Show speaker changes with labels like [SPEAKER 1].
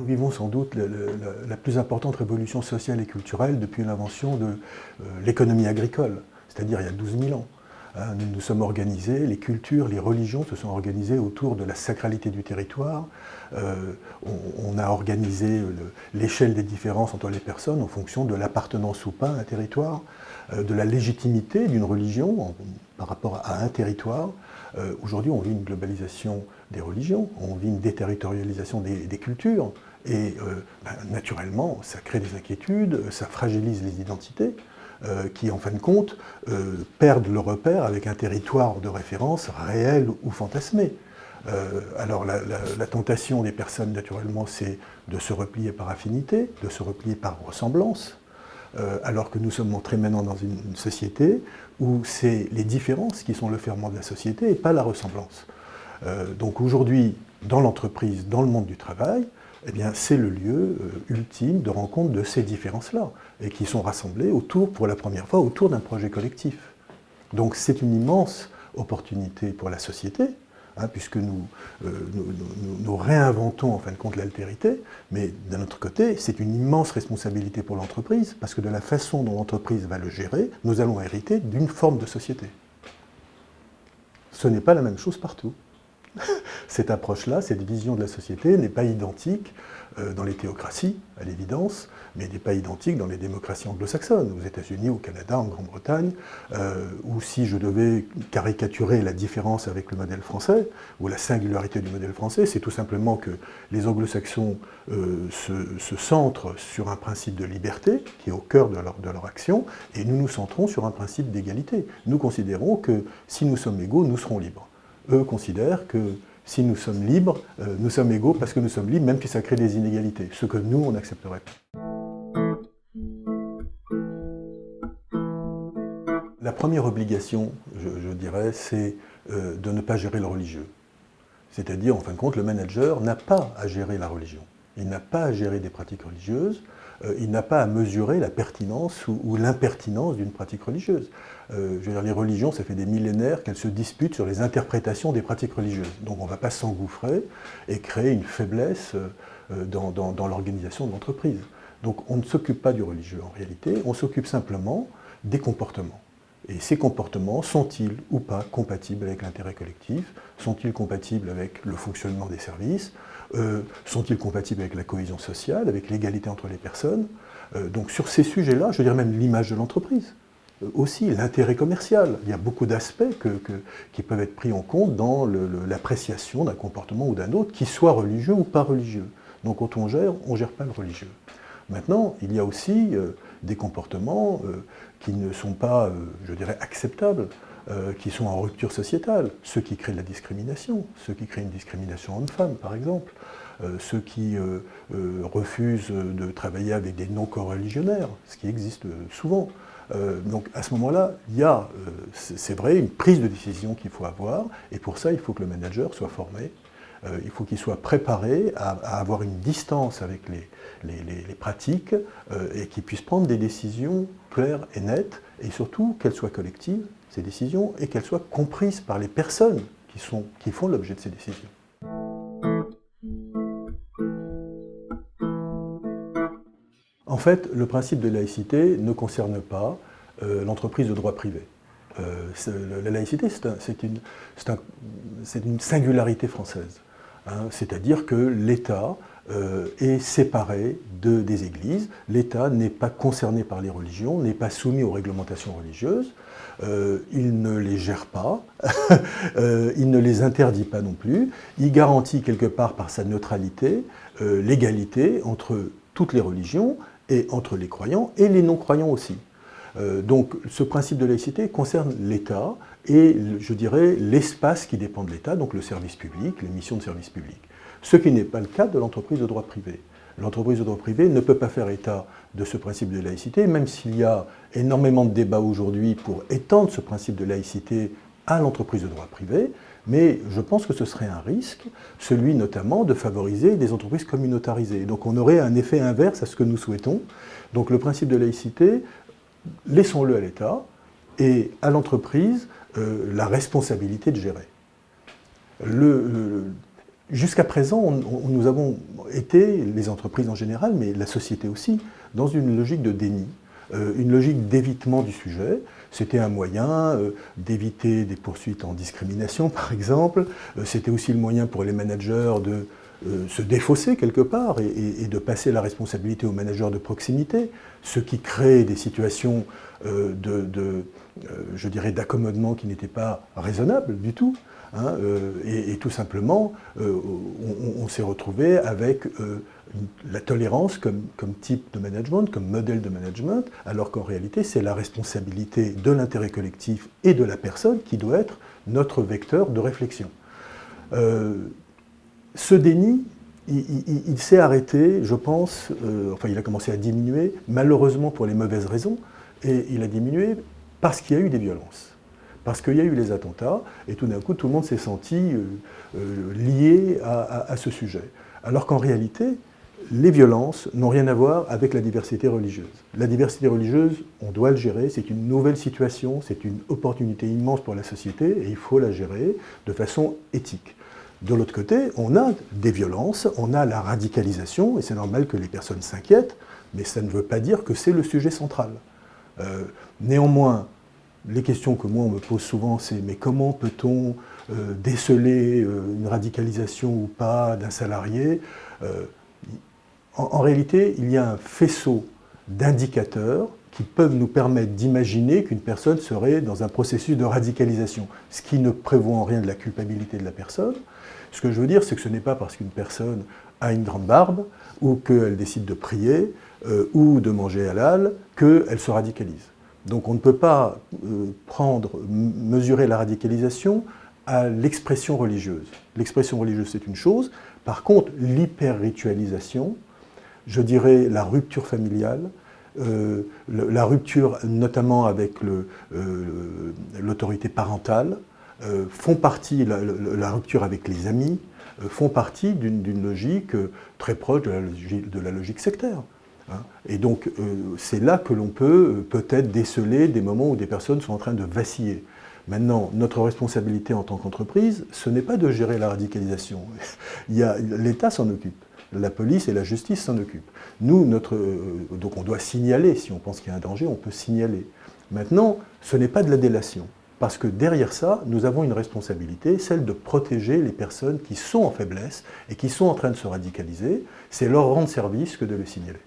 [SPEAKER 1] Nous vivons sans doute la plus importante révolution sociale et culturelle depuis l'invention de l'économie agricole, c'est-à-dire il y a 12 000 ans. Nous nous sommes organisés, les cultures, les religions se sont organisées autour de la sacralité du territoire. On a organisé l'échelle des différences entre les personnes en fonction de l'appartenance ou pas à un territoire, de la légitimité d'une religion par rapport à un territoire. Aujourd'hui, on vit une globalisation des religions, on vit une déterritorialisation des cultures, et naturellement, ça crée des inquiétudes, ça fragilise les identités, qui, en fin de compte, perdent le repère avec un territoire de référence réel ou fantasmé. Alors la tentation des personnes, naturellement, c'est de se replier par affinité, de se replier par ressemblance, alors que nous sommes entrés maintenant dans une société où c'est les différences qui sont le ferment de la société et pas la ressemblance. Donc aujourd'hui, dans l'entreprise, dans le monde du travail, eh bien, c'est le lieu ultime de rencontre de ces différences-là, et qui sont rassemblées autour, pour la première fois, autour d'un projet collectif. Donc c'est une immense opportunité pour la société, puisque nous réinventons en fin de compte l'altérité, mais d'un autre côté, c'est une immense responsabilité pour l'entreprise, parce que de la façon dont l'entreprise va le gérer, nous allons hériter d'une forme de société. Ce n'est pas la même chose partout. Cette approche-là, cette vision de la société n'est pas identique dans les théocraties, à l'évidence, mais n'est pas identique dans les démocraties anglo-saxonnes, aux États-Unis, au Canada, en Grande-Bretagne, ou si je devais caricaturer la différence avec le modèle français, ou la singularité du modèle français, c'est tout simplement que les anglo-saxons se centrent sur un principe de liberté, qui est au cœur de leur action, et nous nous centrons sur un principe d'égalité. Nous considérons que si nous sommes égaux, nous serons libres. Eux considèrent que si nous sommes libres, nous sommes égaux parce que nous sommes libres, même si ça crée des inégalités, ce que nous, on n'accepterait pas. La première obligation, je dirais, c'est de ne pas gérer le religieux. C'est-à-dire, en fin de compte, le manager n'a pas à gérer la religion. Il n'a pas à gérer des pratiques religieuses, il n'a pas à mesurer la pertinence ou l'impertinence d'une pratique religieuse. Je veux dire, les religions, ça fait des millénaires qu'elles se disputent sur les interprétations des pratiques religieuses. Donc on ne va pas s'engouffrer et créer une faiblesse dans l'organisation de l'entreprise. Donc on ne s'occupe pas du religieux en réalité, on s'occupe simplement des comportements. Et ces comportements sont-ils ou pas compatibles avec l'intérêt collectif? Sont-ils compatibles avec le fonctionnement des services? Sont-ils compatibles avec la cohésion sociale, avec l'égalité entre les personnes? Donc sur ces sujets-là, je dirais même l'image de l'entreprise. Aussi l'intérêt commercial. Il y a beaucoup d'aspects qui peuvent être pris en compte dans l'appréciation d'un comportement ou d'un autre, qui soit religieux ou pas religieux. Donc quand on gère pas le religieux. Maintenant, il y a aussi des comportements qui ne sont pas, je dirais, acceptables, qui sont en rupture sociétale. Ceux qui créent de la discrimination, ceux qui créent une discrimination homme-femme, par exemple, ceux qui refusent de travailler avec des non-coreligionnaires, ce qui existe souvent. Donc à ce moment-là, il y a, c'est vrai, une prise de décision qu'il faut avoir, et pour ça, il faut que le manager soit formé, il faut qu'il soit préparé à avoir une distance avec les pratiques, et qu'il puisse prendre des décisions claires et nettes, et surtout qu'elles soient collectives, ces décisions, et qu'elles soient comprises par les personnes qui font l'objet de ces décisions. En fait, le principe de laïcité ne concerne pas l'entreprise de droit privé. La laïcité, c'est une singularité française. C'est-à-dire que l'État est séparé des églises. L'État n'est pas concerné par les religions, n'est pas soumis aux réglementations religieuses. Il ne les gère pas, il ne les interdit pas non plus. Il garantit quelque part par sa neutralité l'égalité entre toutes les religions et entre les croyants et les non-croyants aussi. Donc ce principe de laïcité concerne l'État et, je dirais, l'espace qui dépend de l'État, donc le service public, les missions de service public. Ce qui n'est pas le cas de l'entreprise de droit privé. L'entreprise de droit privé ne peut pas faire état de ce principe de laïcité, même s'il y a énormément de débats aujourd'hui pour étendre ce principe de laïcité à l'entreprise de droit privé, mais je pense que ce serait un risque, celui notamment de favoriser des entreprises communautarisées. Donc on aurait un effet inverse à ce que nous souhaitons. Donc le principe de laïcité, laissons-le à l'État et à l'entreprise la responsabilité de gérer. Jusqu'à présent, nous avons été, les entreprises en général, mais la société aussi, dans une logique de déni, une logique d'évitement du sujet. C'était un moyen d'éviter des poursuites en discrimination, par exemple. C'était aussi le moyen pour les managers de se défausser quelque part et de passer la responsabilité aux managers de proximité, ce qui crée des situations je dirais, d'accommodement qui n'étaient pas raisonnables du tout. Hein, et tout simplement, on s'est retrouvé avec la tolérance comme type de management, comme modèle de management, alors qu'en réalité, c'est la responsabilité de l'intérêt collectif et de la personne qui doit être notre vecteur de réflexion. Ce déni, il s'est arrêté, je pense, enfin il a commencé à diminuer, malheureusement pour les mauvaises raisons, et il a diminué parce qu'il y a eu des violences. Parce qu'il y a eu les attentats, et tout d'un coup, tout le monde s'est senti lié à ce sujet. Alors qu'en réalité, les violences n'ont rien à voir avec la diversité religieuse. La diversité religieuse, on doit le gérer, c'est une nouvelle situation, c'est une opportunité immense pour la société, et il faut la gérer de façon éthique. De l'autre côté, on a des violences, on a la radicalisation, et c'est normal que les personnes s'inquiètent, mais ça ne veut pas dire que c'est le sujet central. Néanmoins, les questions que moi on me pose souvent, c'est mais comment peut-on déceler une radicalisation ou pas d'un salarié? En réalité, il y a un faisceau d'indicateurs qui peuvent nous permettre d'imaginer qu'une personne serait dans un processus de radicalisation, ce qui ne prévoit en rien de la culpabilité de la personne. Ce que je veux dire, c'est que ce n'est pas parce qu'une personne a une grande barbe ou qu'elle décide de prier ou de manger halal qu'elle se radicalise. Donc on ne peut pas mesurer la radicalisation à l'expression religieuse. L'expression religieuse, c'est une chose. Par contre, l'hyper-ritualisation, je dirais la rupture familiale, la rupture notamment avec l'autorité parentale, font partie, la rupture avec les amis, font partie d'une logique très proche de la logique sectaire. Et donc, c'est là que l'on peut peut-être déceler des moments où des personnes sont en train de vaciller. Maintenant, notre responsabilité en tant qu'entreprise, ce n'est pas de gérer la radicalisation. L'État s'en occupe. La police et la justice s'en occupent. Nous, donc on doit signaler, si on pense qu'il y a un danger, on peut signaler. Maintenant, ce n'est pas de la délation. Parce que derrière ça, nous avons une responsabilité, celle de protéger les personnes qui sont en faiblesse et qui sont en train de se radicaliser. C'est leur rendre service que de le signaler.